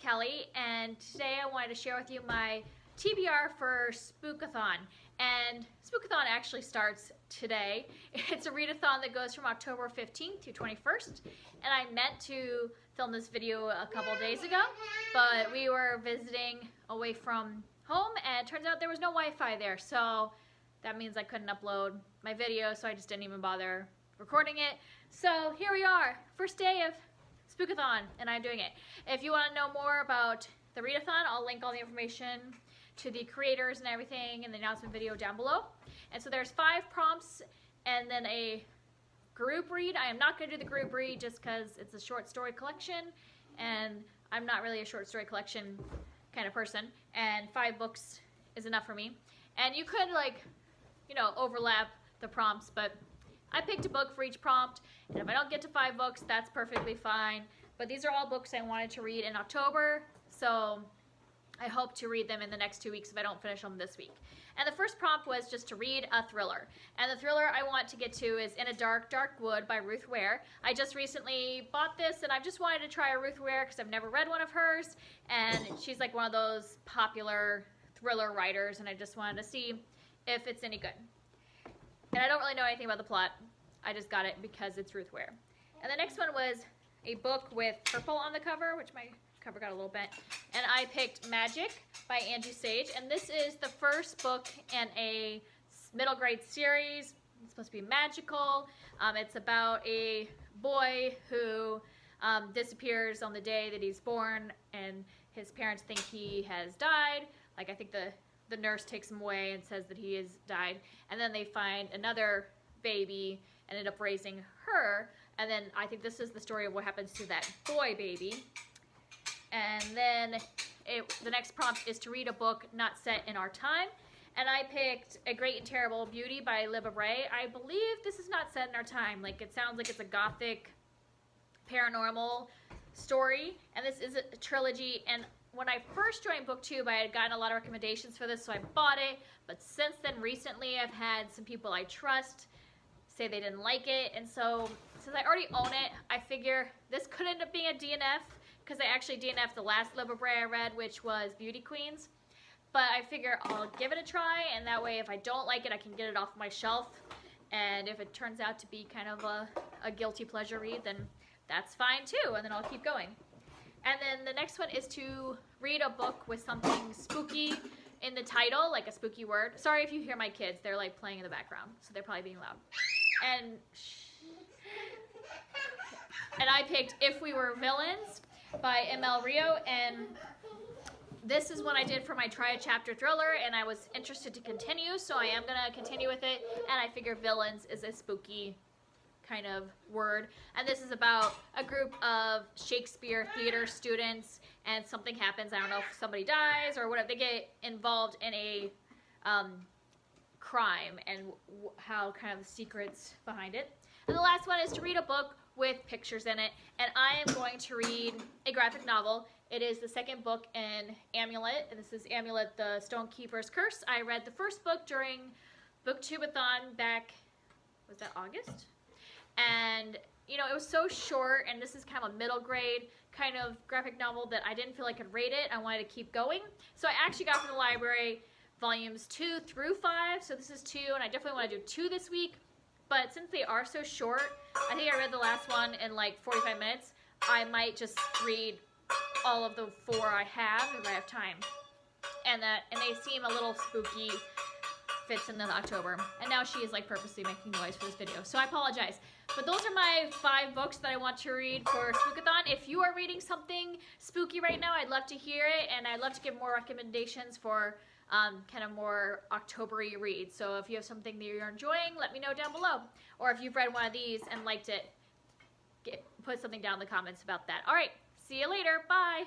Kelly, and today I wanted to share with you my TBR for Spookathon. And Spookathon actually starts today. It's a readathon that goes from October 15th to 21st, and I meant to film this video a couple days ago, but we were visiting away from home, and it turns out there was no Wi-Fi there, so that means I couldn't upload my video, so I just didn't even bother recording it. So here we are, first day of Spookathon, and I'm doing it. If you want to know more about the readathon, I'll link all the information to the creators and everything in the announcement video down below. And so there's 5 prompts and then a group read. I am not going to do the group read just because it's a short story collection, and I'm not really a short story collection kind of person, and 5 books is enough for me. And you could, like, you know, overlap the prompts, but I picked a book for each prompt, and if I don't get to 5 books, that's perfectly fine. But these are all books I wanted to read in October, so I hope to read them in the next 2 weeks if I don't finish them this week. And the first prompt was just to read a thriller. And the thriller I want to get to is In a Dark, Dark Wood by Ruth Ware. I just recently bought this, and I just wanted to try a Ruth Ware because I've never read one of hers. And she's like one of those popular thriller writers, and I just wanted to see if it's any good. And I don't really know anything about the plot. I just got it because it's Ruth Ware. And the next one was a book with purple on the cover, which my cover got a little bent. And I picked Magic by Angie Sage. And this is the first book in a middle grade series. It's supposed to be magical. It's about a boy who disappears on the day that he's born, and his parents think he has died. Like, I think the nurse takes him away and says that he has died, and then they find another baby and end up raising her, and then I think this is the story of what happens to that boy baby. And then the next prompt is to read a book not set in our time, and I picked A Great and Terrible Beauty by Libba Bray. I believe this is not set in our time. Like, it sounds like it's a gothic paranormal story, and this is a trilogy. And when I first joined BookTube, I had gotten a lot of recommendations for this, so I bought it. But since then, recently, I've had some people I trust say they didn't like it. And so, since I already own it, I figure this could end up being a DNF, because I actually DNF'd the last Libba Bray I read, which was Beauty Queens. But I figure I'll give it a try, and that way, if I don't like it, I can get it off my shelf. And if it turns out to be kind of a guilty pleasure read, then that's fine too, and then I'll keep going. And then the next one is to read a book with something spooky in the title, like a spooky word. Sorry if you hear my kids, they're like playing in the background, so they're probably being loud. And I picked If We Were Villains by ML Rio, and this is what I did for my Try a Chapter thriller, and I was interested to continue, so I am going to continue with it, and I figure villains is a spooky kind of word. And this is about a group of Shakespeare theater students, and something happens. I don't know if somebody dies or whatever. They get involved in a crime, and how kind of the secrets behind it. And the last one is to read a book with pictures in it, and I am going to read a graphic novel. It is the second book in Amulet, and this is Amulet, the Stonekeeper's Curse. I read the first book during BookTubeathon back, was that August? And, you know, it was so short, and this is kind of a middle grade kind of graphic novel that I didn't feel I could rate it. I wanted to keep going. So I actually got from the library volumes 2 through 5, so this is 2, and I definitely want to do 2 this week. But since they are so short, I think I read the last one in like 45 minutes. I might just read all of the 4 I have if I have time. And they seem a little spooky, fits in the October. And now she is like purposely making noise for this video, so I apologize. But those are my 5 books that I want to read for Spookathon. If you are reading something spooky right now, I'd love to hear it, and I'd love to give more recommendations for kind of more October-y reads. So if you have something that you're enjoying, let me know down below. Or if you've read one of these and liked it, put something down in the comments about that. All right, see you later. Bye.